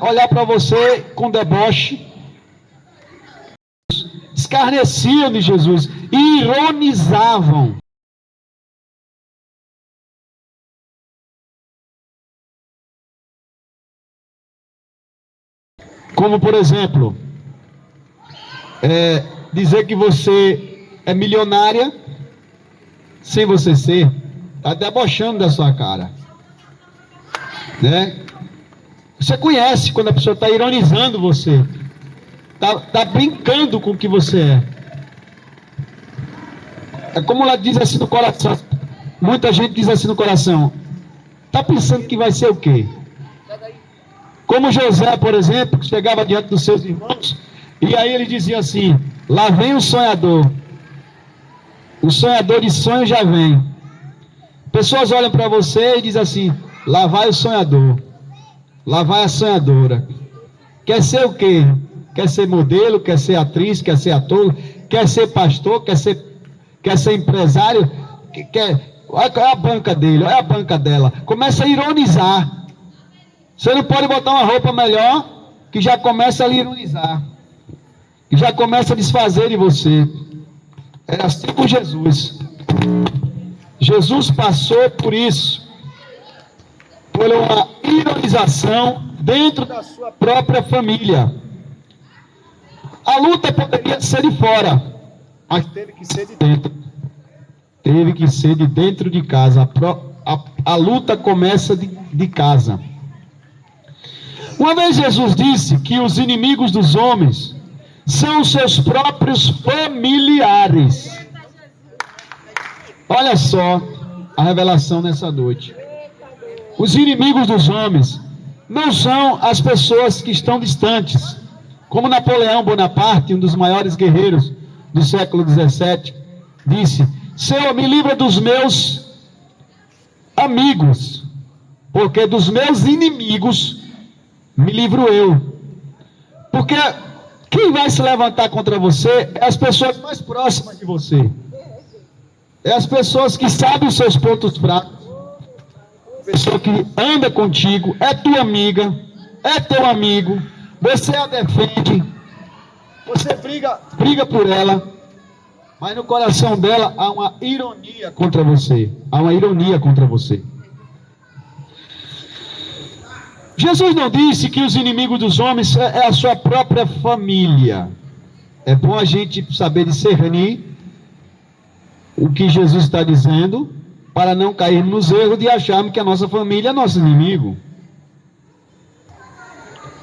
olhar para você com deboche, escarneciam de Jesus e ironizavam. Como, por exemplo, dizer que você é milionária sem você ser, está debochando da sua cara, né? Você conhece quando a pessoa está ironizando você, está brincando com o que você é. É como ela diz assim no coração, muita gente diz assim no coração, está pensando que vai ser o quê? Como José, por exemplo, que chegava diante dos seus irmãos, e aí ele dizia assim, lá vem o sonhador de sonho já vem. Pessoas olham para você e dizem assim, lá vai o sonhador, lá vai a sonhadora. Quer ser o quê? Quer ser modelo, quer ser atriz, quer ser ator, quer ser pastor, quer ser empresário, olha a banca dele, olha a banca dela. Começa a ironizar. Você não pode botar uma roupa melhor, que já começa a lhe ironizar, que já começa a desfazer de você. Era assim com Jesus. Jesus passou por isso, por uma ironização dentro da sua própria família. A luta poderia ser de fora, mas teve que ser de dentro. Teve que ser de dentro de casa. A luta começa de casa. Uma vez Jesus disse que os inimigos dos homens são os seus próprios familiares. Olha só a revelação nessa noite. Os inimigos dos homens não são as pessoas que estão distantes, como Napoleão Bonaparte, um dos maiores guerreiros do século XVII, disse: Senhor, me livra dos meus amigos, porque dos meus inimigos me livro eu. Porque quem vai se levantar contra você é as pessoas mais próximas de você, é as pessoas que sabem os seus pontos fracos, a pessoa que anda contigo, é tua amiga, é teu amigo, você a defende, você briga por ela, mas no coração dela há uma ironia contra você, há uma ironia contra você. Jesus não disse que os inimigos dos homens é a sua própria família. É bom a gente saber discernir o que Jesus está dizendo, para não cairmos nos erros de acharmos que a nossa família é nosso inimigo.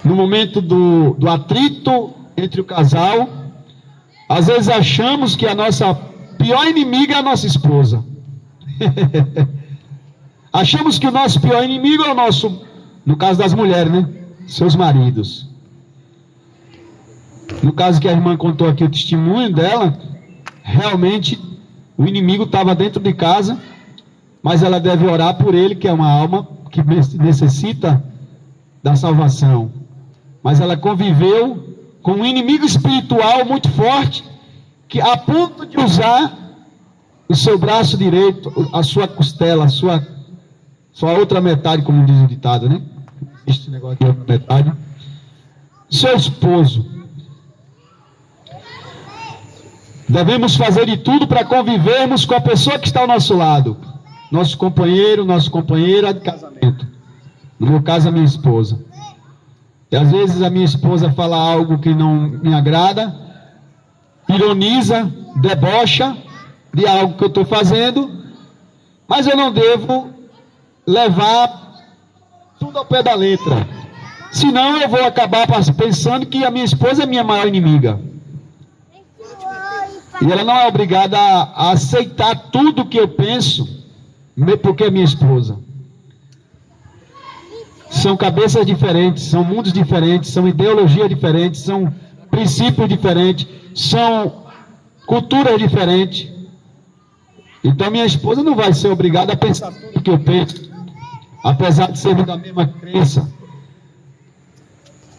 No momento do atrito entre o casal, às vezes achamos que a nossa pior inimiga é a nossa esposa. Achamos que o nosso pior inimigo é o nosso, no caso das mulheres, né? Seus maridos. No caso que a irmã contou aqui o testemunho dela, realmente o inimigo estava dentro de casa, mas ela deve orar por ele, que é uma alma que necessita da salvação. Mas ela conviveu com um inimigo espiritual muito forte, que a ponto de usar o seu braço direito, a sua costela, a sua outra metade, como diz o ditado, né? Este negócio de outra metade. Seu esposo. Devemos fazer de tudo para convivermos com a pessoa que está ao nosso lado. Nosso companheiro, nossa companheira de casamento. No meu caso, a minha esposa. E às vezes a minha esposa fala algo que não me agrada, ironiza, debocha de algo que eu estou fazendo, mas eu não devo levar tudo ao pé da letra. Senão eu vou acabar pensando que a minha esposa é minha maior inimiga. E ela não é obrigada a aceitar tudo que eu penso, porque é minha esposa. São cabeças diferentes, são mundos diferentes, são ideologias diferentes, são princípios diferentes, são culturas diferentes. Então minha esposa não vai ser obrigada a pensar tudo que eu penso, apesar de sermos da mesma crença.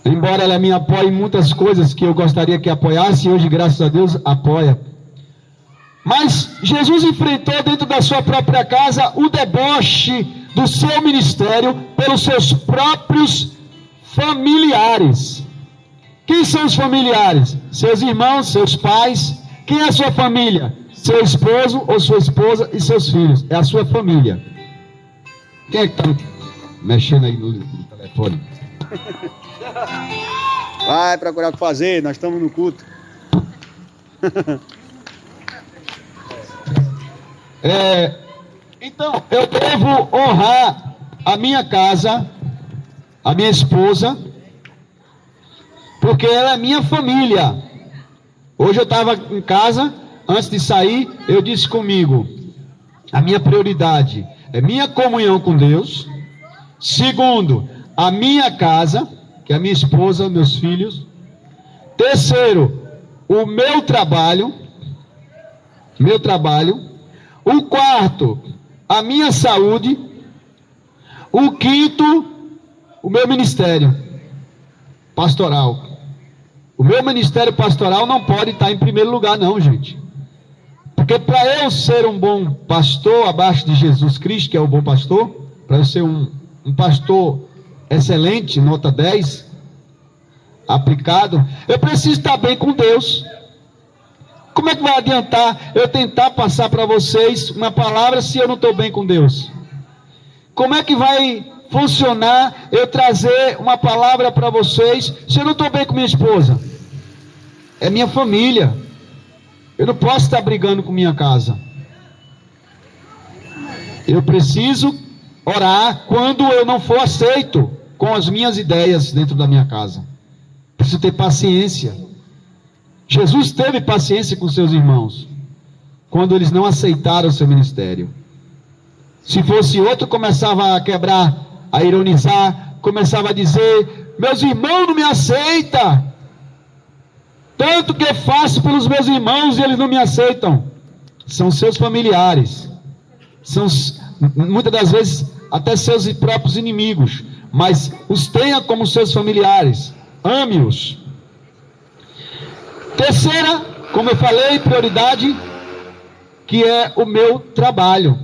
Embora ela me apoie em muitas coisas que eu gostaria que apoiasse, e hoje, graças a Deus, apoia. Mas Jesus enfrentou dentro da sua própria casa o deboche do seu ministério pelos seus próprios familiares. Quem são os familiares? Seus irmãos, seus pais. Quem é a sua família? Seu esposo ou sua esposa e seus filhos. É a sua família. Quem é que está mexendo aí no telefone? Vai procurar o que fazer, nós estamos no culto. Então, eu devo honrar a minha casa, a minha esposa, porque ela é minha família. Hoje eu estava em casa, antes de sair, eu disse comigo, a minha prioridade é minha comunhão com Deus. Segundo, a minha casa, que é a minha esposa, meus filhos. Terceiro, o meu trabalho. O quarto, a minha saúde. O quinto, o meu ministério pastoral. O meu ministério pastoral não pode estar em primeiro lugar, não, gente. Porque para eu ser um bom pastor, abaixo de Jesus Cristo, que é o bom pastor, para eu ser um pastor excelente, nota 10, aplicado, eu preciso estar bem com Deus. Como é que vai adiantar eu tentar passar para vocês uma palavra se eu não estou bem com Deus? Como é que vai funcionar eu trazer uma palavra para vocês se eu não estou bem com minha esposa? É minha família. Eu não posso estar brigando com minha casa. Eu preciso orar quando eu não for aceito com as minhas ideias dentro da minha casa. Preciso ter paciência. Jesus teve paciência com seus irmãos quando eles não aceitaram o seu ministério. Se fosse outro, começava a quebrar, a ironizar, começava a dizer: meus irmãos não me aceitam, tanto que eu faço pelos meus irmãos e eles não me aceitam. São seus familiares, são muitas das vezes até seus próprios inimigos, mas os tenha como seus familiares, ame-os. Terceira, como eu falei, prioridade, que é o meu trabalho.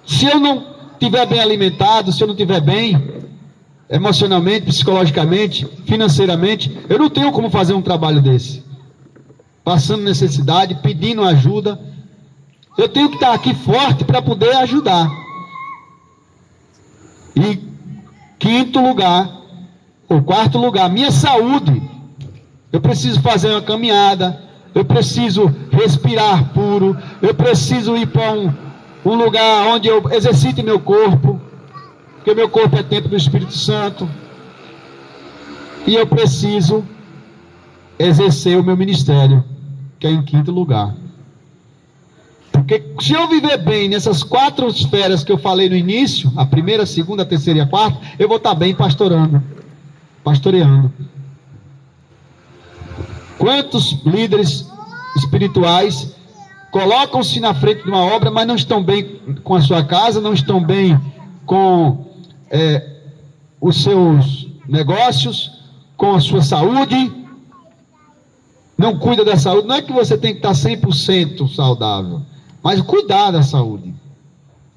Se eu não estiver bem alimentado, se eu não estiver bem emocionalmente, psicologicamente, financeiramente, eu não tenho como fazer um trabalho desse. Passando necessidade, pedindo ajuda, eu tenho que estar aqui forte para poder ajudar. E quarto lugar, minha saúde. Eu preciso fazer uma caminhada, eu preciso respirar puro, eu preciso ir para um lugar onde eu exercite meu corpo, porque meu corpo é templo do Espírito Santo, e eu preciso exercer o meu ministério, que é em quinto lugar. Porque se eu viver bem nessas 4 esferas que eu falei no início, a primeira, a segunda, a terceira e a quarta, eu vou estar bem pastoreando. Quantos líderes espirituais colocam-se na frente de uma obra, mas não estão bem com a sua casa, não estão bem com os seus negócios, com a sua saúde, não cuida da saúde. Não é que você tem que estar 100% saudável, mas cuidar da saúde.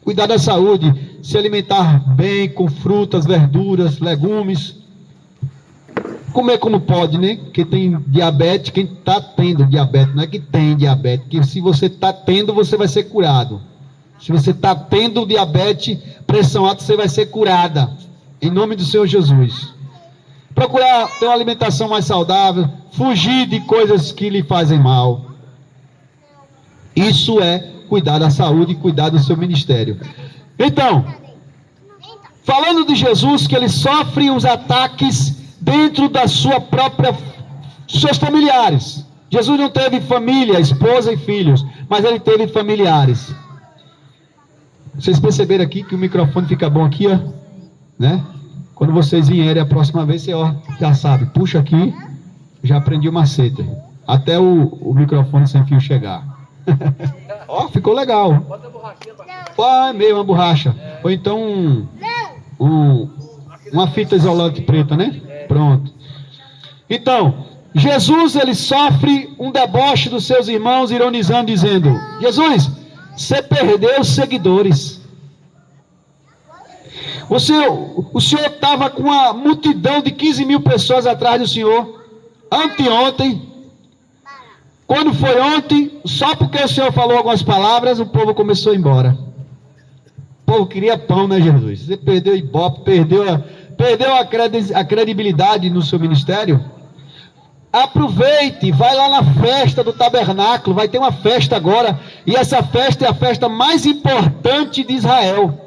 Cuidar da saúde, se alimentar bem com frutas, verduras, legumes. Comer como pode, né? Quem tem diabetes, quem está tendo diabetes, não é que tem diabetes, que se você está tendo, você vai ser curado. Se você está tendo diabetes, pressão alta, você vai ser curada. Em nome do Senhor Jesus. Procurar ter uma alimentação mais saudável, fugir de coisas que lhe fazem mal. Isso é cuidar da saúde e cuidar do seu ministério. Então, falando de Jesus, que ele sofre os ataques dentro da sua própria, seus familiares. Jesus não teve família, esposa e filhos, mas ele teve familiares. Vocês perceberam aqui que o microfone fica bom aqui, ó, né? Quando vocês vierem a próxima vez, você já sabe, puxa aqui, já aprendi o macete, até o microfone sem fio chegar. Ó, ficou legal. Bota a borrachinha pra meio uma borracha, ou então uma fita isolante preta, né? Pronto. Então, Jesus, ele sofre um deboche dos seus irmãos, ironizando, dizendo: Jesus, você perdeu os seguidores. O senhor estava com uma multidão de 15 mil pessoas atrás do senhor, anteontem. Quando foi ontem, só porque o senhor falou algumas palavras, o povo começou a ir embora. O povo queria pão, né, Jesus? Você perdeu o ibope, perdeu a credibilidade no seu ministério. Aproveite, vai lá na festa do tabernáculo, vai ter uma festa agora, e essa festa é a festa mais importante de Israel.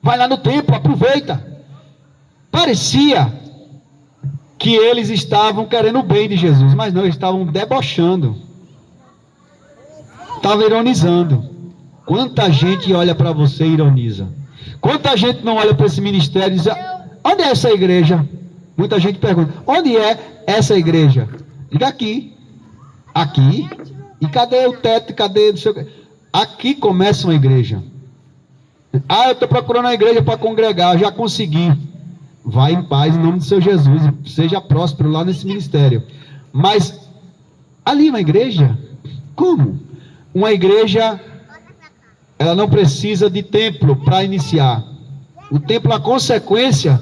Vai lá no templo, aproveita. Parecia que eles estavam querendo o bem de Jesus, mas não, eles estavam debochando, estavam ironizando. Quanta gente olha para você e ironiza. Quanta gente não olha para esse ministério e diz: onde é essa igreja? Muita gente pergunta: onde é essa igreja? Diga aqui. Aqui? E cadê o teto? Cadê? Aqui começa uma igreja. Eu estou procurando uma igreja para congregar, já consegui. Vai em paz, em nome do Senhor Jesus, seja próspero lá nesse ministério. Mas ali uma igreja? Como? Uma igreja, ela não precisa de templo para iniciar. O templo é a consequência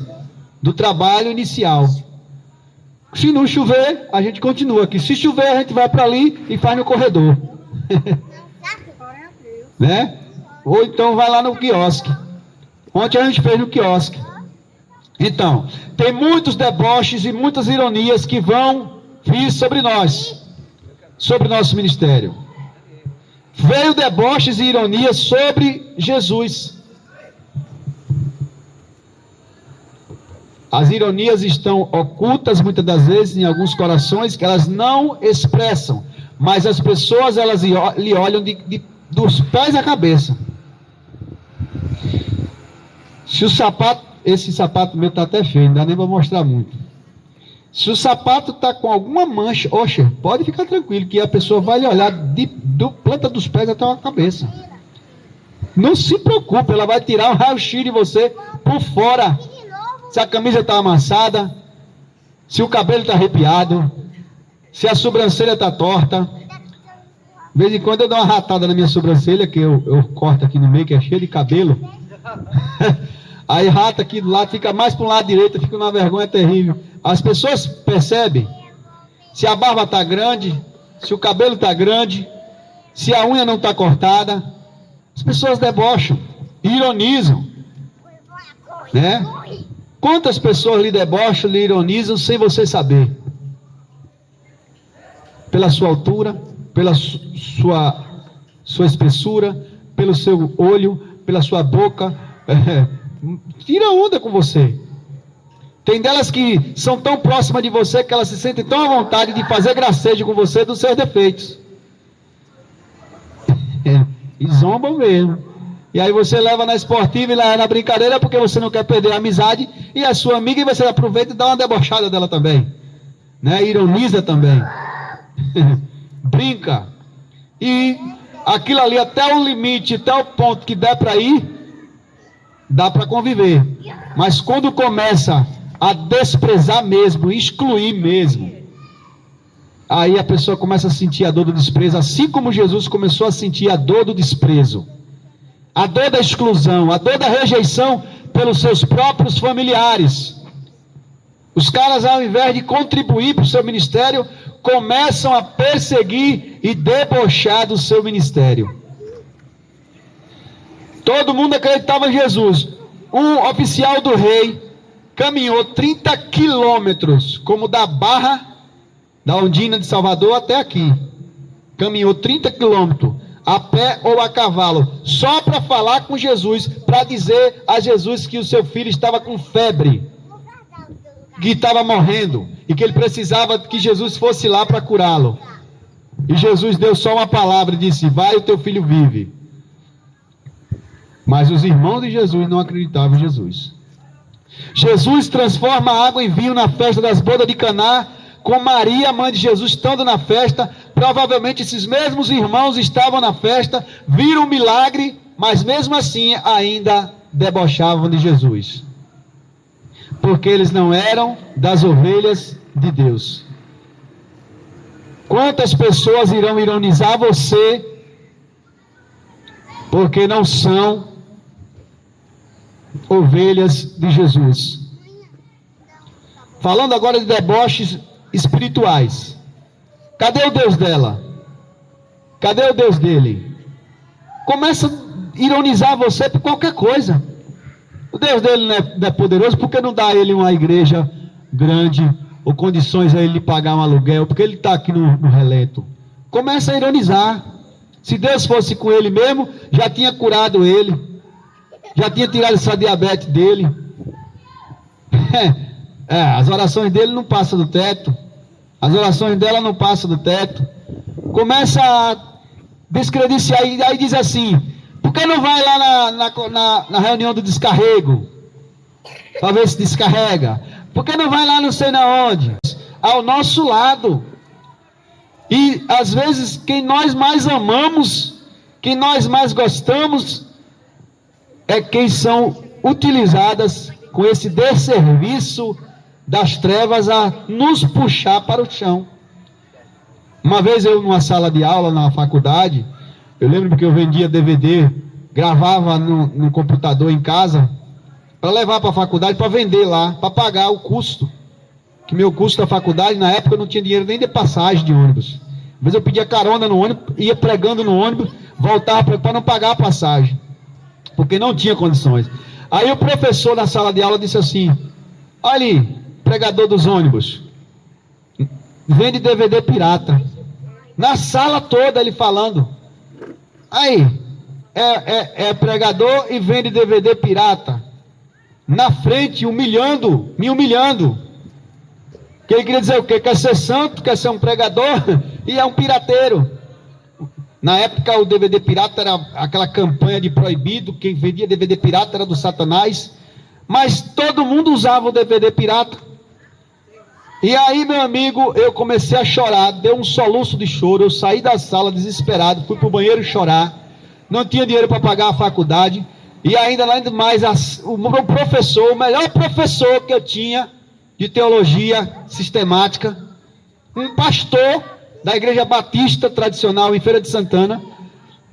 do trabalho inicial. Se não chover, a gente continua aqui. Se chover, a gente vai para ali e faz no corredor. Né? Ou então vai lá no quiosque. Ontem a gente fez no quiosque. Então, tem muitos deboches e muitas ironias que vão vir sobre nós, sobre nosso ministério. Veio deboches e ironias sobre Jesus. As ironias estão ocultas muitas das vezes em alguns corações que elas não expressam, mas as pessoas elas lhe olham dos pés à cabeça. Se o sapato, esse sapato meu está até feio, não dá nem para mostrar muito. Se o sapato está com alguma mancha, oxe, pode ficar tranquilo que a pessoa vai lhe olhar do planta dos pés até a cabeça. Não se preocupe, ela vai tirar um raio-x de você por fora. Se a camisa está amassada, se o cabelo está arrepiado, se a sobrancelha está torta. De vez em quando eu dou uma ratada na minha sobrancelha, que eu corto aqui no meio, que é cheio de cabelo. Aí rata aqui do lado, fica mais para o lado direito, fica uma vergonha terrível. As pessoas percebem se a barba está grande, se o cabelo está grande, se a unha não está cortada. As pessoas debocham, ironizam, né? Quantas pessoas lhe debocham, lhe ironizam sem você saber? Pela sua altura, pela sua espessura, pelo seu olho, pela sua boca, tira onda com você. Tem delas que são tão próximas de você que elas se sentem tão à vontade de fazer gracejo com você dos seus defeitos. E zombam mesmo. E aí você leva na esportiva e leva na brincadeira porque você não quer perder a amizade, e a sua amiga, e você aproveita e dá uma debochada dela também, né? Ironiza também. Brinca. E aquilo ali até o limite, até o ponto que der para ir, dá para conviver. Mas quando começa a desprezar mesmo, excluir mesmo, aí a pessoa começa a sentir a dor do desprezo, assim como Jesus começou a sentir a dor do desprezo, a dor da exclusão, a dor da rejeição pelos seus próprios familiares. Os caras, ao invés de contribuir para o seu ministério, começam a perseguir e debochar do seu ministério. Todo mundo acreditava em Jesus. Um oficial do rei caminhou 30 quilômetros, como da Barra da Ondina de Salvador até aqui. Caminhou 30 quilômetros, a pé ou a cavalo, só para falar com Jesus, para dizer a Jesus que o seu filho estava com febre, que estava morrendo, e que ele precisava que Jesus fosse lá para curá-lo. E Jesus deu só uma palavra e disse: vai, o teu filho vive. Mas os irmãos de Jesus não acreditavam em Jesus. Jesus transforma a água em vinho na festa das bodas de Caná, com Maria, mãe de Jesus, estando na festa. Provavelmente esses mesmos irmãos estavam na festa, viram o milagre, mas mesmo assim ainda debochavam de Jesus, porque eles não eram das ovelhas de Deus. Quantas pessoas irão ironizar você porque não são ovelhas de Jesus. Falando agora de deboches espirituais. Cadê o Deus dela? Cadê o Deus dele? Começa a ironizar você por qualquer coisa. O Deus dele não é poderoso, porque não dá a ele uma igreja grande, ou condições a ele de pagar um aluguel, porque ele está aqui no relento. Começa a ironizar. Se Deus fosse com ele mesmo, já tinha curado ele, já tinha tirado essa diabetes dele. As orações dele não passam do teto, as orações dela não passam do teto. Começa a descredenciar, e aí diz assim: por que não vai lá na reunião do descarrego, para ver se descarrega? Por que não vai lá não sei na onde? Ao nosso lado. E às vezes quem nós mais amamos, quem nós mais gostamos, é quem são utilizadas com esse desserviço das trevas a nos puxar para o chão. Uma vez eu, numa sala de aula na faculdade, eu lembro que eu vendia DVD, gravava no computador em casa, para levar para a faculdade, para vender lá, para pagar o custo. Que meu custo da faculdade, na época eu não tinha dinheiro nem de passagem de ônibus. Às vezes eu pedia carona no ônibus, ia pregando no ônibus, voltava para não pagar a passagem, porque não tinha condições. Aí o professor na sala de aula disse assim: olha aí, pregador dos ônibus, vende DVD pirata. Na sala toda ele falando. Aí, é pregador e vende DVD pirata. Na frente, me humilhando. Que ele queria dizer o quê? Quer ser santo, quer ser um pregador e é um pirateiro. Na época o DVD pirata era aquela campanha de proibido, quem vendia DVD pirata era do Satanás, mas todo mundo usava o DVD pirata. E aí, meu amigo, eu comecei a chorar, deu um soluço de choro, eu saí da sala desesperado, fui para o banheiro chorar, não tinha dinheiro para pagar a faculdade, e ainda mais o meu professor, o melhor professor que eu tinha de teologia sistemática, um pastor da Igreja Batista Tradicional em Feira de Santana,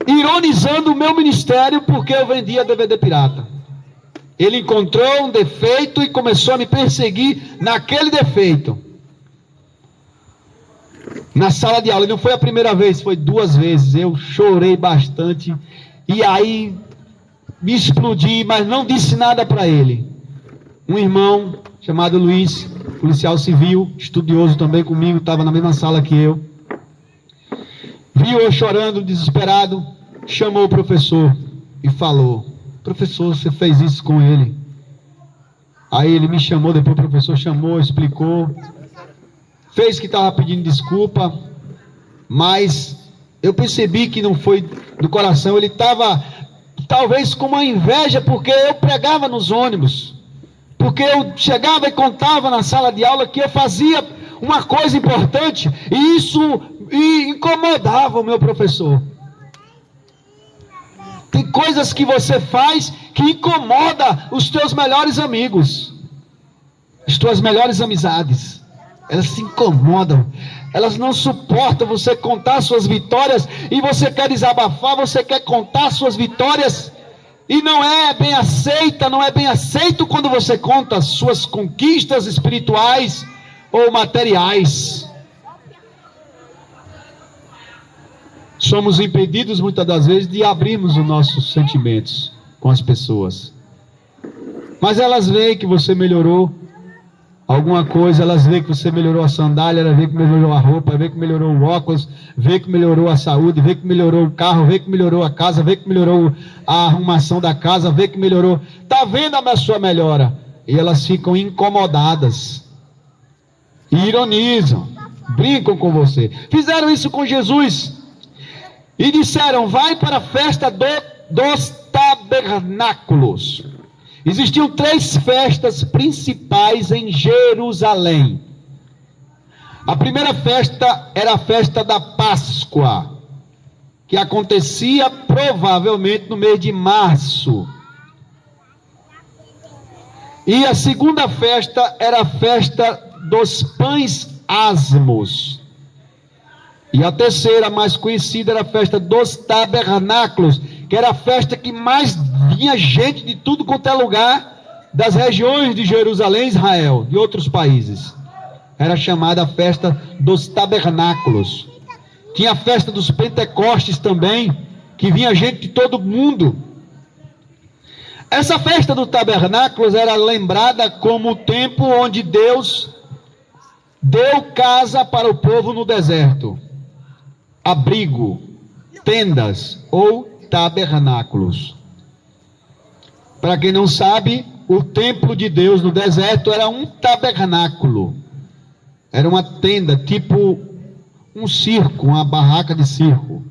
ironizando o meu ministério porque eu vendia DVD pirata. Ele encontrou um defeito e começou a me perseguir naquele defeito. Na sala de aula, não foi a primeira vez, foi 2 vezes. Eu chorei bastante e aí me explodi, mas não disse nada para ele. Um irmão chamado Luiz, policial civil, estudioso também comigo, estava na mesma sala que eu, viu eu chorando, desesperado, chamou o professor e falou: professor, você fez isso com ele? Aí ele me chamou, depois o professor chamou, explicou, fez que estava pedindo desculpa, mas eu percebi que não foi do coração, ele estava talvez com uma inveja, porque eu pregava nos ônibus, porque eu chegava e contava na sala de aula que eu fazia uma coisa importante, e isso incomodava o meu professor. Tem coisas que você faz que incomoda os teus melhores amigos, as tuas melhores amizades. Elas se incomodam, elas não suportam você contar suas vitórias, e você quer desabafar, você quer contar suas vitórias, e não é bem aceita, não é bem aceito quando você conta suas conquistas espirituais ou materiais. Somos impedidos muitas das vezes de abrirmos os nossos sentimentos com as pessoas, mas elas veem que você melhorou alguma coisa, elas veem que você melhorou a sandália, elas veem que melhorou a roupa, veem que melhorou o óculos, veem que melhorou a saúde, veem que melhorou o carro, veem que melhorou a casa, veem que melhorou a arrumação da casa, veem que melhorou, está vendo a sua melhora, e elas ficam incomodadas, e ironizam, brincam com você. Fizeram isso com Jesus, e disseram: vai para a festa dos tabernáculos. Existiam 3 festas principais em Jerusalém. A primeira festa era a festa da Páscoa, que acontecia provavelmente no mês de março. E a segunda festa era a festa dos pães asmos. E a terceira, mais conhecida, era a festa dos tabernáculos, que era a festa que mais vinha gente de tudo quanto é lugar, das regiões de Jerusalém, Israel, de outros países. Era chamada a festa dos tabernáculos. Tinha a festa dos Pentecostes também, que vinha gente de todo mundo. Essa festa dos tabernáculos era lembrada como o tempo onde Deus deu casa para o povo no deserto. Abrigo, tendas ou tabernáculos. Para quem não sabe, o templo de Deus no deserto era um tabernáculo. Era uma tenda, tipo um circo, uma barraca de circo.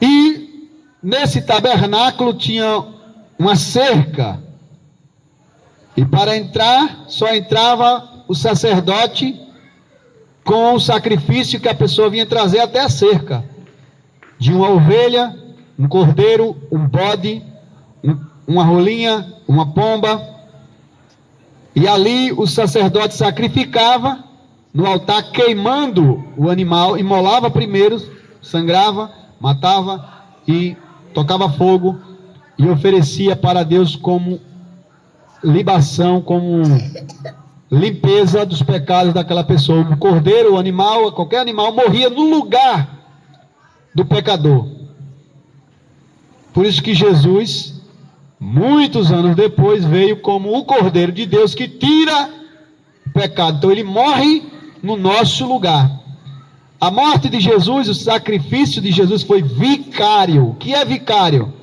E nesse tabernáculo tinha uma cerca. E para entrar, só entrava o sacerdote com o sacrifício que a pessoa vinha trazer até a cerca. De uma ovelha, um cordeiro, um bode, uma rolinha, uma pomba. E ali o sacerdote sacrificava no altar, queimando o animal, imolava primeiro, sangrava, matava e tocava fogo e oferecia para Deus como libação, como limpeza dos pecados daquela pessoa. O cordeiro, o animal, qualquer animal morria no lugar do pecador. Por isso que Jesus, muitos anos depois, veio como o Cordeiro de Deus que tira o pecado. Então ele morre no nosso lugar. A morte de Jesus, o sacrifício de Jesus foi vicário. O que é vicário?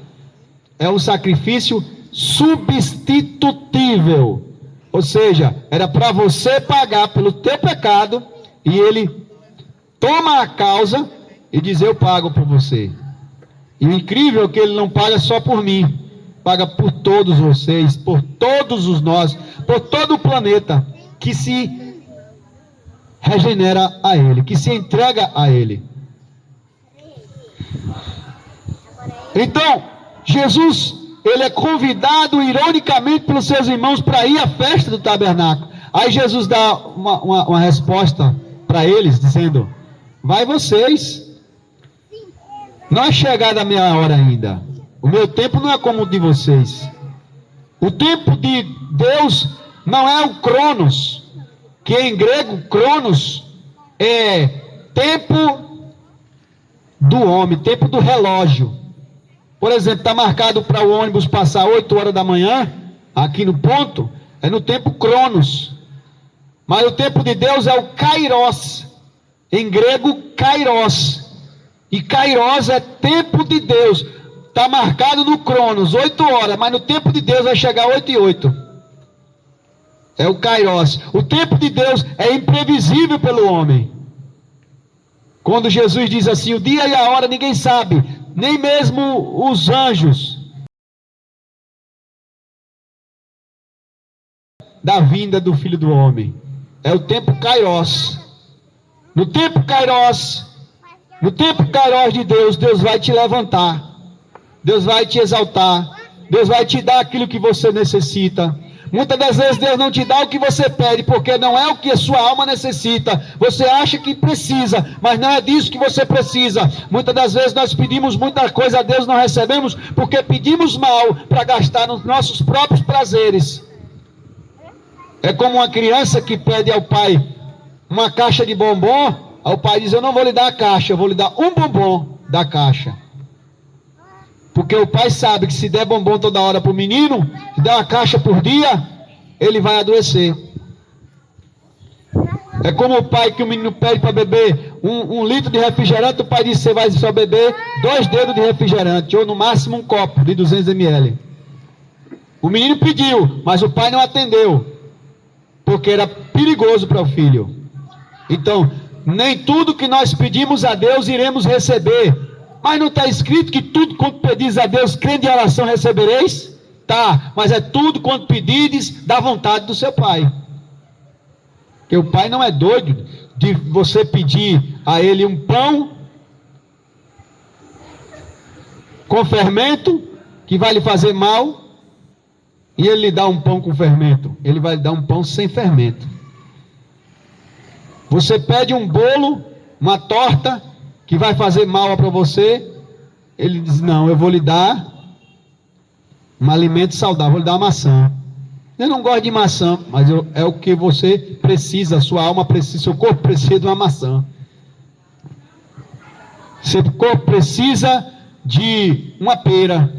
É um sacrifício substitutível. Ou seja, era para você pagar pelo teu pecado, e ele toma a causa e diz: eu pago por você. E o incrível é que ele não paga só por mim, paga por todos vocês, por todos os nós, por todo o planeta que se regenera a ele, que se entrega a ele. Então, Jesus, ele é convidado ironicamente pelos seus irmãos para ir à festa do tabernáculo. Aí Jesus dá uma resposta para eles, dizendo: vai vocês, não é chegada a minha hora ainda. O meu tempo não é como o de vocês. O tempo de Deus não é o Cronos, que em grego Cronos é tempo do homem, tempo do relógio. Por exemplo, está marcado para o ônibus passar 8 horas da manhã, aqui no ponto, é no tempo Cronos. Mas o tempo de Deus é o Kairos, em grego Kairos. E Kairos é tempo de Deus. Está marcado no Cronos, 8 horas, mas no tempo de Deus vai chegar 8 e 8. É o Kairos. O tempo de Deus é imprevisível pelo homem. Quando Jesus diz assim: o dia e a hora ninguém sabe, nem mesmo os anjos, da vinda do Filho do Homem. É o tempo Kairos. No tempo Kairos, no tempo Kairos de Deus, Deus vai te levantar, Deus vai te exaltar, Deus vai te dar aquilo que você necessita. Muitas das vezes Deus não te dá o que você pede, porque não é o que a sua alma necessita. Você acha que precisa, mas não é disso que você precisa. Muitas das vezes nós pedimos muita coisa a Deus, não recebemos, porque pedimos mal para gastar nos nossos próprios prazeres. É como uma criança que pede ao pai uma caixa de bombom. Aí o pai diz: eu não vou lhe dar a caixa, eu vou lhe dar um bombom da caixa. Porque o pai sabe que se der bombom toda hora para o menino, se der uma caixa por dia, ele vai adoecer. É como o pai que o menino pede para beber um litro de refrigerante, o pai diz: você vai só beber 2 dedos de refrigerante, ou no máximo um copo de 200 ml. O menino pediu, mas o pai não atendeu, porque era perigoso para o filho. Então, nem tudo que nós pedimos a Deus iremos receber. Mas não está escrito que tudo quanto pedis a Deus, crendo em oração, recebereis? Tá, mas é tudo quanto pedides da vontade do seu Pai. Porque o Pai não é doido de você pedir a Ele um pão com fermento, que vai lhe fazer mal, e Ele lhe dá um pão com fermento. Ele vai lhe dar um pão sem fermento. Você pede um bolo, uma torta, que vai fazer mal para você, Ele diz, não, eu vou lhe dar um alimento saudável, vou lhe dar uma maçã. Eu não gosto de maçã, mas é o que você precisa, sua alma precisa, seu corpo precisa de uma maçã. Seu corpo precisa de uma pera,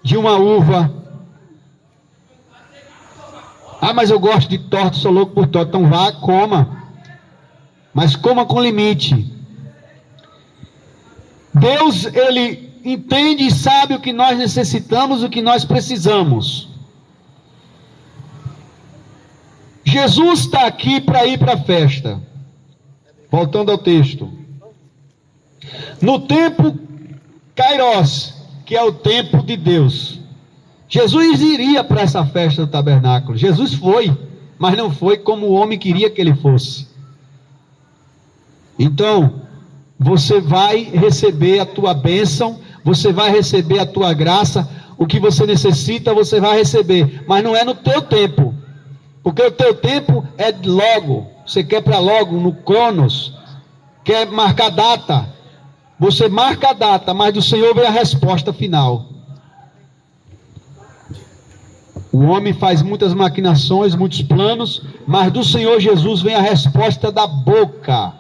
de uma uva. Ah, mas eu gosto de torta, sou louco por torta. Então vá, coma. Mas coma com limite. Deus, Ele entende e sabe o que nós necessitamos, o que nós precisamos. Jesus está aqui para ir para a festa. Voltando ao texto. No tempo Kairos, que é o tempo de Deus, Jesus iria para essa festa do tabernáculo. Jesus foi, mas não foi como o homem queria que ele fosse. Então, você vai receber a tua bênção, você vai receber a tua graça, o que você necessita você vai receber, mas não é no teu tempo, porque o teu tempo é logo, você quer para logo, no Cronos, quer marcar data, você marca a data, mas do Senhor vem a resposta final. O homem faz muitas maquinações, muitos planos, mas do Senhor Jesus vem a resposta da boca.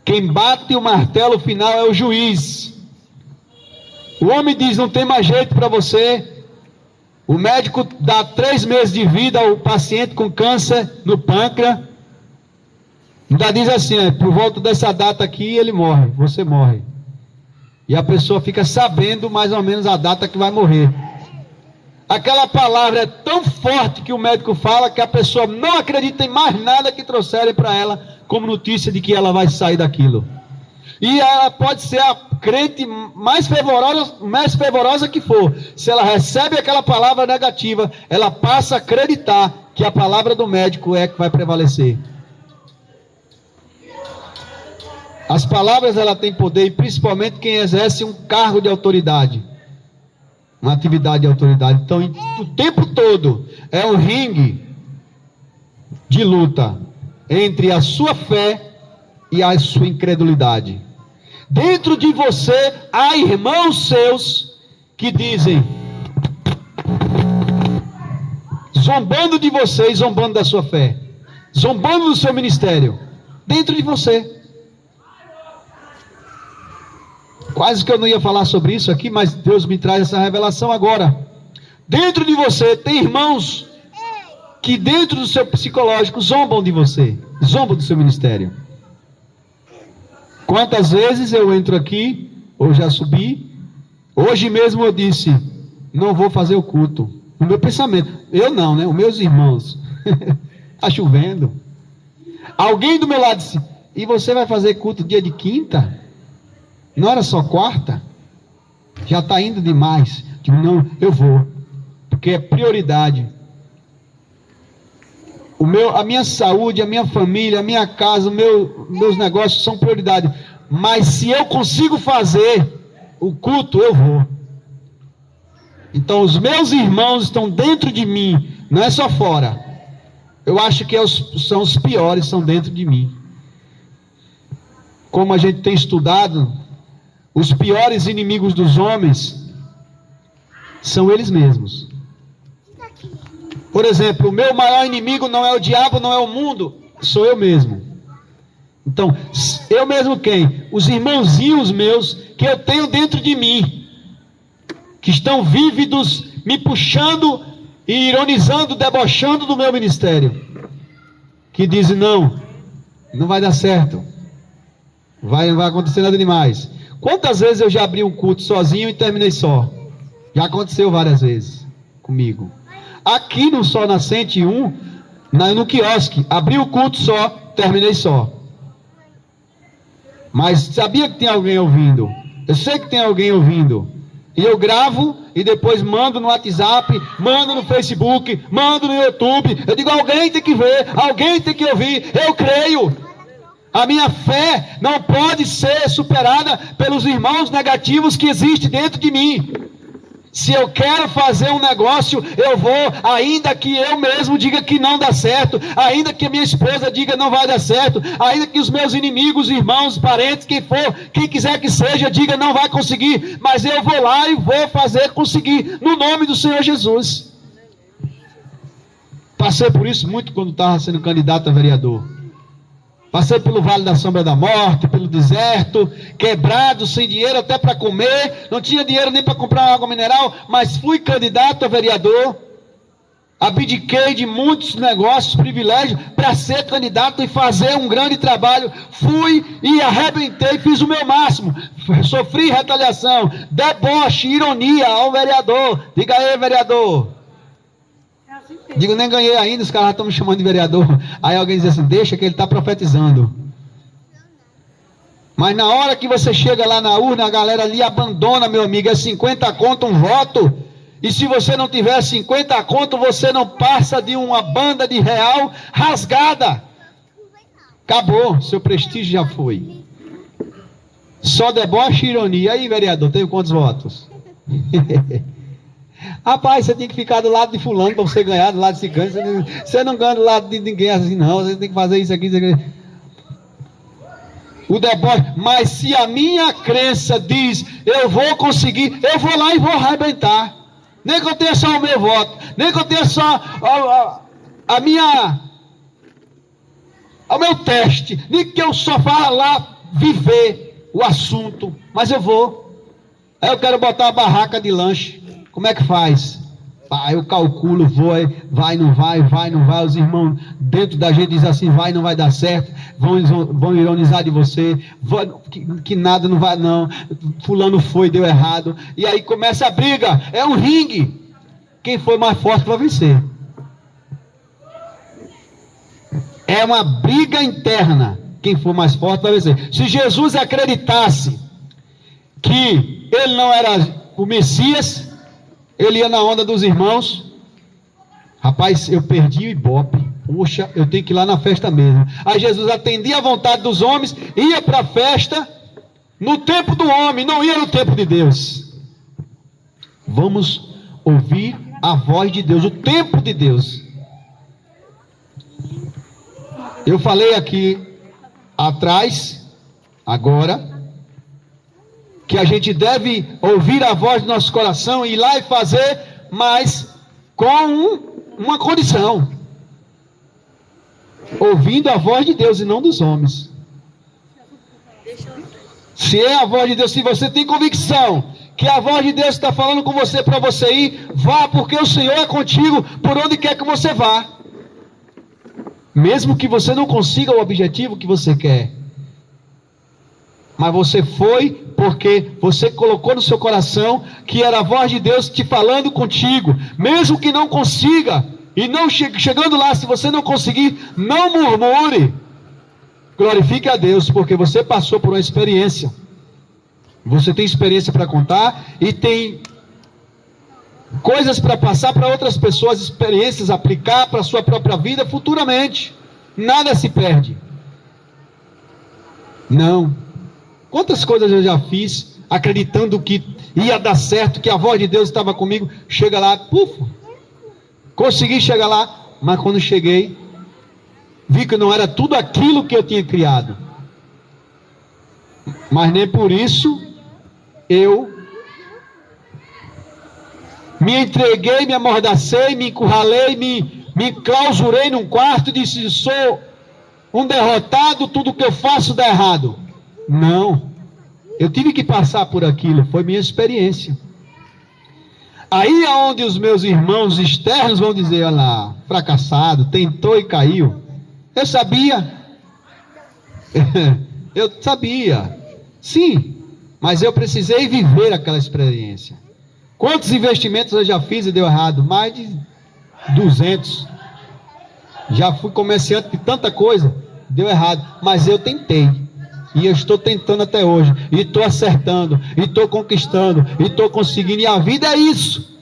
Quem bate o martelo final é o juiz. O homem diz, não tem mais jeito para você. O médico dá 3 meses de vida ao paciente com câncer no pâncreas. Ainda diz assim, por volta dessa data aqui ele morre, você morre. E a pessoa fica sabendo mais ou menos a data que vai morrer. Aquela palavra é tão forte que o médico fala que a pessoa não acredita em mais nada que trouxerem para ela como notícia de que ela vai sair daquilo. E ela pode ser a crente mais fervorosa que for. Se ela recebe aquela palavra negativa, ela passa a acreditar que a palavra do médico é que vai prevalecer. As palavras ela tem poder, e principalmente quem exerce um cargo de autoridade. Uma atividade de autoridade. Então, o tempo todo é um ringue de luta entre a sua fé e a sua incredulidade. Dentro de você há irmãos seus que dizem, zombando de você e zombando da sua fé, zombando do seu ministério, dentro de você. Quase que eu não ia falar sobre isso aqui, mas Deus me traz essa revelação agora. Dentro de você tem irmãos que dentro do seu psicológico zombam de você, zombam do seu ministério. Quantas vezes eu entro aqui, ou já subi, hoje mesmo eu disse, não vou fazer o culto. O meu pensamento, eu não, né? Os meus irmãos, está chovendo. Alguém do meu lado disse, e você vai fazer culto dia de quinta? Não era só quarta? Já está indo demais. Digo, não, eu vou, porque é prioridade. A minha saúde, a minha família, a minha casa, meus negócios são prioridade. Mas se eu consigo fazer o culto, eu vou. Então os meus irmãos estão dentro de mim, não é só fora. Eu acho que são os piores, são dentro de mim. Como a gente tem estudado, os piores inimigos dos homens são eles mesmos. Por exemplo, o meu maior inimigo não é o diabo, não é o mundo, sou eu mesmo. Então, eu mesmo quem? Os irmãozinhos meus que eu tenho dentro de mim, que estão vívidos, me puxando e ironizando, debochando do meu ministério, que dizem, não vai dar certo, não vai acontecer nada demais. Quantas vezes eu já abri um culto sozinho e terminei só? Já aconteceu várias vezes comigo. Aqui no Sol Nascente 1, no quiosque, abri o culto só, terminei só. Mas sabia que tem alguém ouvindo. Eu sei que tem alguém ouvindo. E eu gravo e depois mando no WhatsApp, mando no Facebook, mando no YouTube. Eu digo, alguém tem que ver, alguém tem que ouvir. Eu creio. A minha fé não pode ser superada pelos irmãos negativos que existem dentro de mim. Se eu quero fazer um negócio, eu vou, ainda que eu mesmo diga que não dá certo, ainda que a minha esposa diga não vai dar certo, ainda que os meus inimigos, irmãos, parentes, quem for, quem quiser que seja, diga não vai conseguir, mas eu vou lá e vou fazer conseguir, no nome do Senhor Jesus. Passei por isso muito quando estava sendo candidato a vereador. Passei pelo vale da sombra da morte, pelo deserto, quebrado, sem dinheiro até para comer, não tinha dinheiro nem para comprar uma água mineral, mas fui candidato a vereador, abdiquei de muitos negócios, privilégios, para ser candidato e fazer um grande trabalho, fui e arrebentei, fiz o meu máximo, sofri retaliação, deboche, ironia ao vereador, diga aí vereador. Digo, nem ganhei ainda, os caras estão me chamando de vereador. Aí alguém diz assim, deixa que ele está profetizando. Mas na hora que você chega lá na urna, a galera ali abandona, meu amigo, é 50 conto um voto. E se você não tiver 50 conto, você não passa de uma banda de real rasgada. Acabou, seu prestígio já foi. Só deboche e ironia. Aí, vereador, teve quantos votos? Rapaz, você tem que ficar do lado de fulano para você ganhar, do lado de ciclano. Você não ganha do lado de ninguém assim, não. Você tem que fazer isso aqui, isso aqui. O deboche. Mas se a minha crença diz, eu vou conseguir, eu vou lá e vou arrebentar. Nem que eu tenha só o meu voto, nem que eu tenha só o meu teste, nem que eu só vá lá viver o assunto. Mas eu vou. Aí eu quero botar uma barraca de lanche. Como é que faz? Eu calculo, vou, vai, não vai, os irmãos dentro da gente dizem assim, vai, não vai dar certo, vão ironizar de você, que nada não vai não, fulano foi, deu errado, e aí começa a briga, é um ringue, quem foi mais forte vai vencer. É uma briga interna, quem for mais forte vai vencer. Se Jesus acreditasse que ele não era o Messias, ele ia na onda dos irmãos. Rapaz, eu perdi o ibope. Poxa, eu tenho que ir lá na festa mesmo. Aí Jesus atendia a vontade dos homens, ia para a festa no tempo do homem, não ia no tempo de Deus. Vamos ouvir a voz de Deus, o tempo de Deus. Eu falei aqui atrás, agora, que a gente deve ouvir a voz do nosso coração, ir lá e fazer, mas com uma condição: ouvindo a voz de Deus e não dos homens. Se é a voz de Deus, se você tem convicção que a voz de Deus está falando com você para você ir, vá, porque o Senhor é contigo por onde quer que você vá, mesmo que você não consiga o objetivo que você quer. Mas você foi porque você colocou no seu coração que era a voz de Deus te falando contigo. Mesmo que não consiga, e não chegando lá, se você não conseguir, não murmure. Glorifique a Deus, porque você passou por uma experiência. Você tem experiência para contar e tem coisas para passar para outras pessoas, experiências aplicar para a sua própria vida futuramente. Nada se perde. Não. Quantas coisas eu já fiz, acreditando que ia dar certo, que a voz de Deus estava comigo, chega lá, puf, consegui chegar lá, mas quando cheguei, vi que não era tudo aquilo que eu tinha criado. Mas nem por isso, eu me entreguei, me amordacei, me encurralei, me clausurei num quarto e disse, sou um derrotado, tudo que eu faço dá errado. Não, eu tive que passar por aquilo, foi minha experiência. Aí é onde os meus irmãos externos vão dizer, olha lá, fracassado, tentou e caiu. Eu sabia, eu sabia, sim, mas eu precisei viver aquela experiência. Quantos investimentos eu já fiz e deu errado? Mais de 200. Já fui comerciante de tanta coisa, deu errado, mas eu tentei. E eu estou tentando até hoje, e estou acertando, e estou conquistando, e estou conseguindo, e a vida é isso.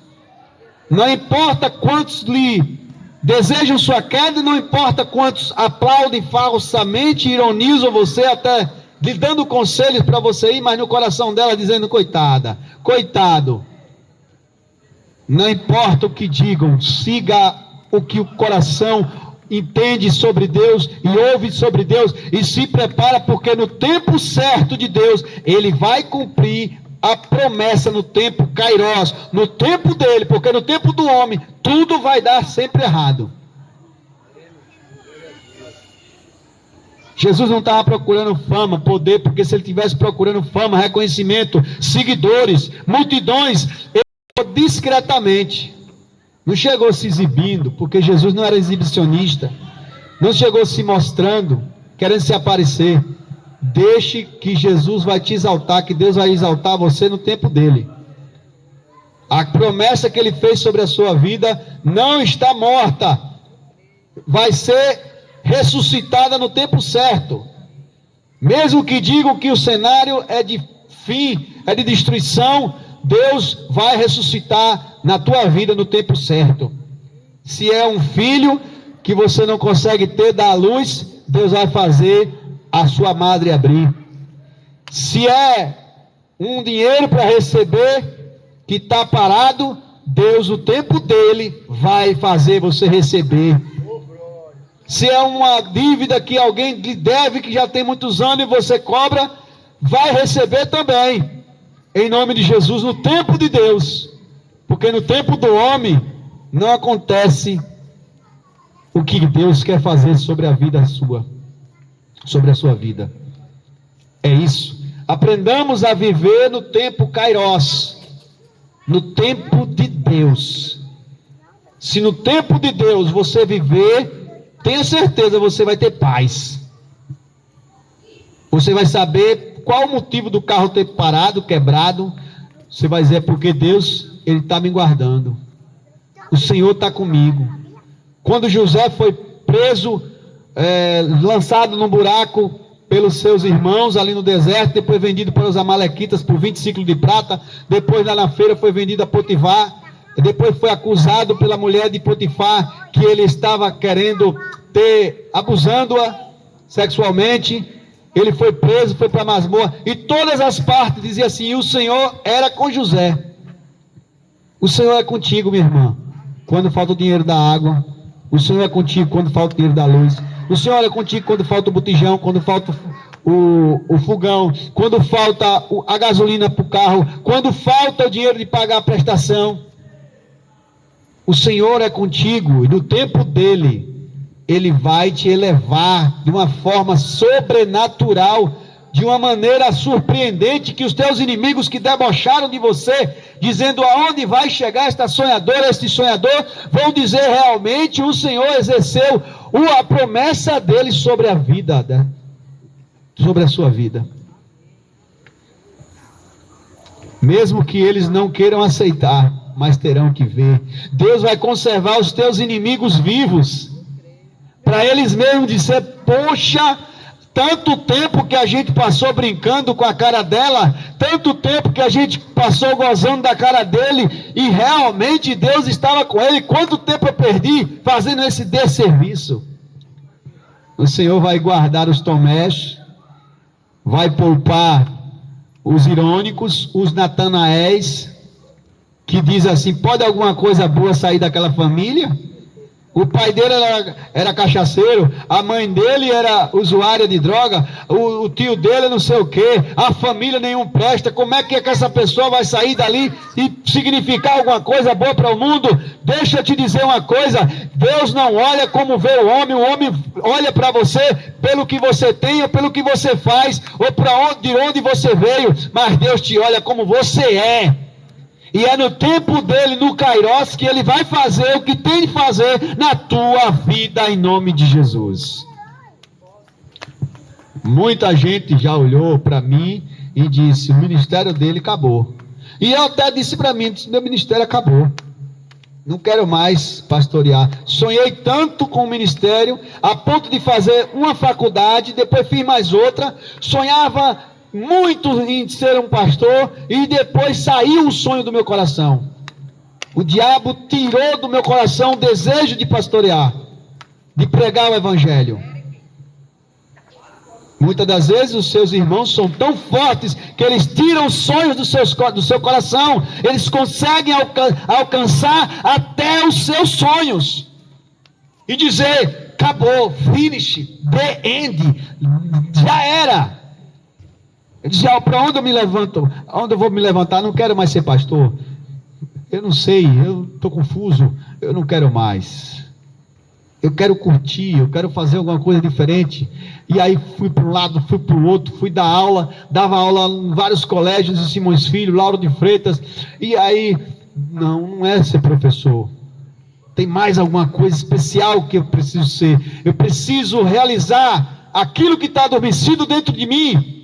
Não importa quantos lhe desejam sua queda, não importa quantos aplaudem falsamente, ironizam você, até lhe dando conselhos para você ir, mas no coração dela dizendo, coitada, coitado. Não importa o que digam, siga o que o coração entende sobre Deus e ouve sobre Deus e se prepara, porque no tempo certo de Deus, Ele vai cumprir a promessa no tempo Kairos, no tempo dele, porque no tempo do homem, tudo vai dar sempre errado. Jesus não estava procurando fama, poder, porque se ele estivesse procurando fama, reconhecimento, seguidores, multidões, ele chegou discretamente. Não chegou se exibindo, porque Jesus não era exibicionista. Não chegou se mostrando, querendo se aparecer. Deixe que Jesus vai te exaltar, que Deus vai exaltar você no tempo dele. A promessa que ele fez sobre a sua vida não está morta. Vai ser ressuscitada no tempo certo. Mesmo que digam que o cenário é de fim, é de destruição, Deus vai ressuscitar na tua vida no tempo certo. Se é um filho que você não consegue ter, dar à luz, Deus vai fazer a sua madre abrir. Se é um dinheiro para receber que está parado, Deus, o tempo dele, vai fazer você receber. Se é uma dívida que alguém lhe deve, que já tem muitos anos e você cobra, vai receber também, em nome de Jesus, no tempo de Deus. Porque no tempo do homem não acontece o que Deus quer fazer sobre a vida sua, sobre a sua vida. É isso. Aprendamos a viver no tempo Kairos, no tempo de Deus. Se no tempo de Deus você viver, tenha certeza, você vai ter paz. Você vai saber qual o motivo do carro ter parado, quebrado. Você vai dizer, porque Deus, Ele está me guardando. O Senhor está comigo. Quando José foi preso, lançado num buraco pelos seus irmãos ali no deserto, depois vendido para os amalequitas por 20 ciclos de prata, depois lá na feira foi vendido a Potifar, depois foi acusado pela mulher de Potifar, que ele estava querendo abusando-a sexualmente. Ele foi preso, foi para a masmorra, e todas as partes diziam assim, e o Senhor era com José. O Senhor é contigo, minha irmã, quando falta o dinheiro da água. O Senhor é contigo quando falta o dinheiro da luz. O Senhor é contigo quando falta o botijão, quando falta o fogão, quando falta a gasolina para o carro, quando falta o dinheiro de pagar a prestação. O Senhor é contigo, e no tempo dele, Ele vai te elevar de uma forma sobrenatural, de uma maneira surpreendente, que os teus inimigos que debocharam de você, dizendo aonde vai chegar esta sonhadora, este sonhador, vão dizer realmente o Senhor exerceu a promessa dele sobre a vida, sobre a sua vida. Mesmo que eles não queiram aceitar, mas terão que ver. Deus vai conservar os teus inimigos vivos, para eles mesmos dizer, poxa, tanto tempo que a gente passou brincando com a cara dela, tanto tempo que a gente passou gozando da cara dele, e realmente Deus estava com ele, quanto tempo eu perdi fazendo esse desserviço. O Senhor vai guardar os Tomés, vai poupar os irônicos, os Natanaéis, que diz assim, pode alguma coisa boa sair daquela família? O pai dele era cachaceiro, a mãe dele era usuária de droga, o tio dele não sei o que, a família nenhum presta. Como é que essa pessoa vai sair dali e significar alguma coisa boa para o mundo? Deixa eu te dizer uma coisa, Deus não olha como vê o homem olha para você pelo que você tem, ou pelo que você faz, ou de onde você veio, mas Deus te olha como você é. E é no tempo dele, no Kairos, que ele vai fazer o que tem de fazer na tua vida, em nome de Jesus. Muita gente já olhou para mim e disse, o ministério dele acabou. E eu até disse para mim, meu ministério acabou. Não quero mais pastorear. Sonhei tanto com o ministério, a ponto de fazer uma faculdade, depois fiz mais outra. Sonhava muito em ser um pastor, e depois saiu um sonho do meu coração. O diabo tirou do meu coração o desejo de pastorear, de pregar o evangelho. Muitas das vezes os seus irmãos são tão fortes que eles tiram os sonhos do seu coração. Eles conseguem alcançar até os seus sonhos e dizer: acabou, finish, the end, já era. Ele diz: para onde eu me levanto? Onde eu vou me levantar? Não quero mais ser pastor. Eu não sei, eu estou confuso, eu não quero mais. Eu quero curtir, eu quero fazer alguma coisa diferente. E aí fui para um lado, fui para o outro, fui dar aula, dava aula em vários colégios de Simões Filho, Lauro de Freitas. E aí, não é ser professor. Tem mais alguma coisa especial que eu preciso ser. Eu preciso realizar aquilo que está adormecido dentro de mim.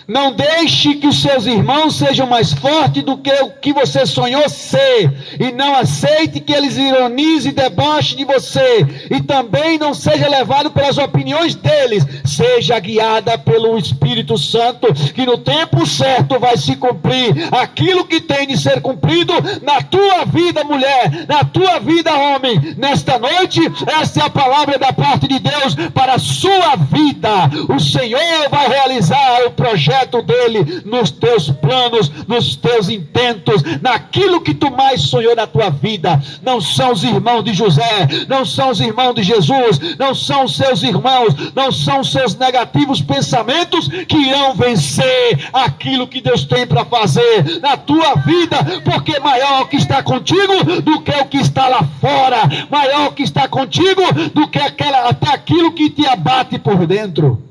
Não deixe que os seus irmãos sejam mais fortes do que o que você sonhou ser. E não aceite que eles ironizem e debochem de você. E também não seja levado pelas opiniões deles. Seja guiada pelo Espírito Santo, que no tempo certo vai se cumprir aquilo que tem de ser cumprido na tua vida, mulher, na tua vida, homem. Nesta noite, esta é a palavra da parte de Deus para a sua vida. O Senhor vai realizar o projeto dele nos teus planos, nos teus intentos, naquilo que tu mais sonhou na tua vida. Não são os irmãos de José, não são os irmãos de Jesus, não são os seus irmãos, não são os seus negativos pensamentos que irão vencer aquilo que Deus tem para fazer na tua vida, porque maior o que está contigo do que o que está lá fora, maior o que está contigo do que até aquilo que te abate por dentro.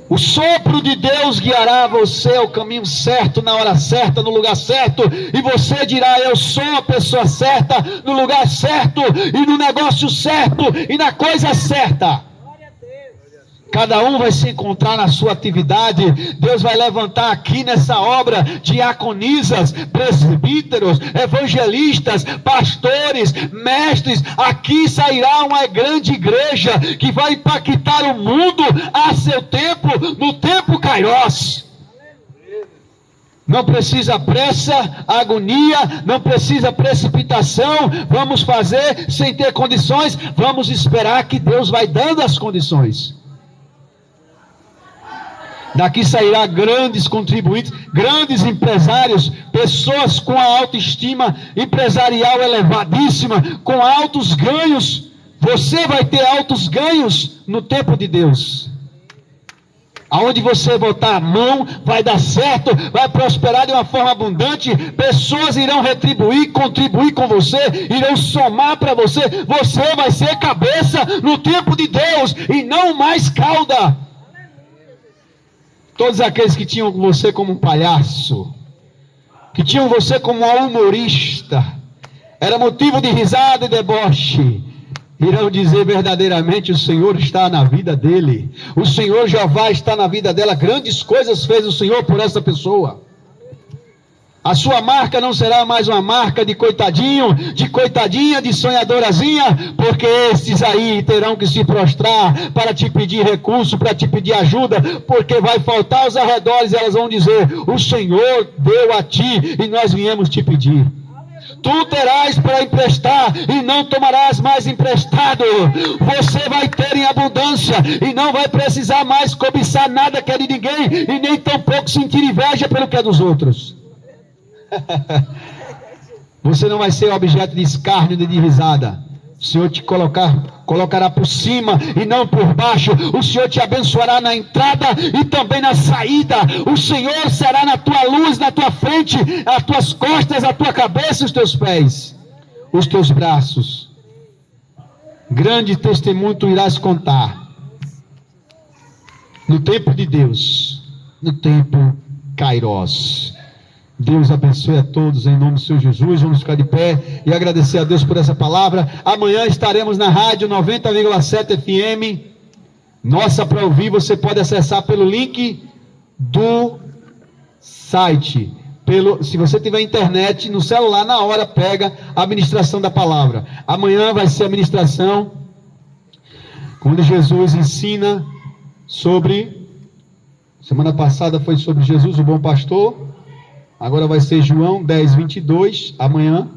O sopro de Deus guiará você ao caminho certo, na hora certa, no lugar certo, e você dirá: eu sou a pessoa certa, no lugar certo, e no negócio certo, e na coisa certa. Cada um vai se encontrar na sua atividade. Deus vai levantar aqui nessa obra diaconisas, presbíteros, evangelistas, pastores, mestres. Aqui sairá uma grande igreja que vai impactar o mundo a seu tempo, no tempo Kairos. Não precisa pressa, agonia, não precisa precipitação. Vamos fazer sem ter condições. Vamos esperar que Deus vai dando as condições. Daqui sairá grandes contribuintes, grandes empresários, pessoas com a autoestima empresarial elevadíssima, com altos ganhos. Você vai ter altos ganhos no tempo de Deus. Aonde você botar a mão, vai dar certo, vai prosperar de uma forma abundante. Pessoas irão retribuir, contribuir com você, irão somar para você. Você vai ser cabeça no tempo de Deus e não mais cauda. Todos aqueles que tinham você como um palhaço, que tinham você como um humorista, era motivo de risada e deboche, irão dizer verdadeiramente: o Senhor está na vida dele, o Senhor Jeová está na vida dela. Grandes coisas fez o Senhor por essa pessoa. A sua marca não será mais uma marca de coitadinho, de coitadinha, de sonhadorazinha, porque estes aí terão que se prostrar para te pedir recurso, para te pedir ajuda, porque vai faltar aos arredores e elas vão dizer: o Senhor deu a ti e nós viemos te pedir. Tu terás para emprestar e não tomarás mais emprestado. Você vai ter em abundância e não vai precisar mais cobiçar nada que é de ninguém e nem tampouco sentir inveja pelo que é dos outros. Você não vai ser objeto de escárnio nem de risada. O Senhor te colocará por cima e não por baixo. O Senhor te abençoará na entrada e também na saída. O Senhor será na tua luz, na tua frente, as tuas costas, a tua cabeça, os teus pés, os teus braços. Grande testemunho tu irás contar no tempo de Deus, no tempo Kairos. Deus abençoe a todos em nome do Senhor Jesus. Vamos ficar de pé e agradecer a Deus por essa palavra. Amanhã estaremos na rádio 90,7 FM. Nossa, para ouvir, você pode acessar pelo link do site. Se você tiver internet no celular, na hora pega a ministração da palavra. Amanhã vai ser a ministração quando Jesus ensina sobre... Semana passada foi sobre Jesus, o bom pastor. Agora vai ser João 10, 22, amanhã.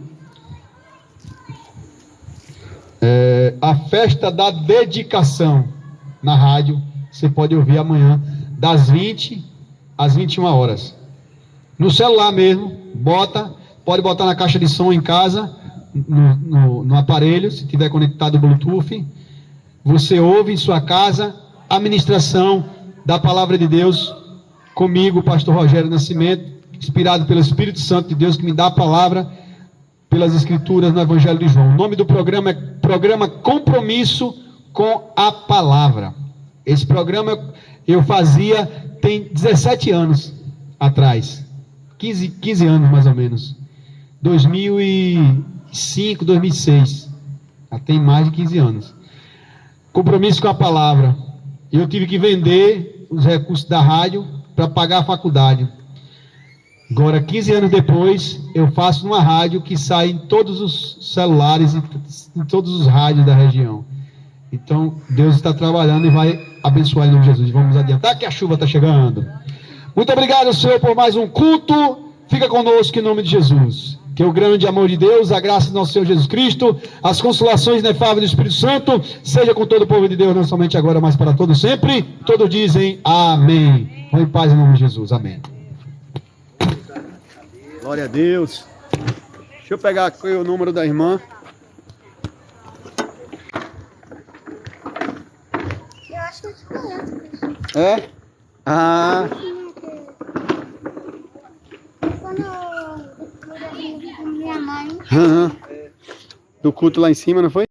A festa da dedicação. na rádio. Você pode ouvir amanhã, das 20 às 21 horas. No celular mesmo, pode botar na caixa de som em casa, no aparelho, se tiver conectado Bluetooth. Você ouve em sua casa a ministração da Palavra de Deus comigo, pastor Rogério Nascimento, inspirado pelo Espírito Santo de Deus, que me dá a palavra pelas Escrituras no Evangelho de João. O nome do programa é Programa Compromisso com a Palavra. Esse programa eu fazia tem 17 anos atrás, 15 anos mais ou menos, 2005, 2006, já tem mais de 15 anos. Compromisso com a Palavra. Eu tive que vender os recursos da rádio para pagar a faculdade. Agora, 15 anos depois, eu faço uma rádio que sai em todos os celulares, em todos os rádios da região. Então, Deus está trabalhando e vai abençoar em nome de Jesus. Vamos adiantar que a chuva está chegando. Muito obrigado, Senhor, por mais um culto. Fica conosco em nome de Jesus. Que o grande amor de Deus, a graça do nosso Senhor Jesus Cristo, as consolações inefáveis do Espírito Santo, seja com todo o povo de Deus, não somente agora, mas para todos sempre. Todos dizem amém. Vão em paz em nome de Jesus. Amém. Glória a Deus. Deixa eu pegar aqui o número da irmã. Eu acho que eu te conheço. É? Ah, Quando eu fui da minha mãe. do culto lá em cima, não foi?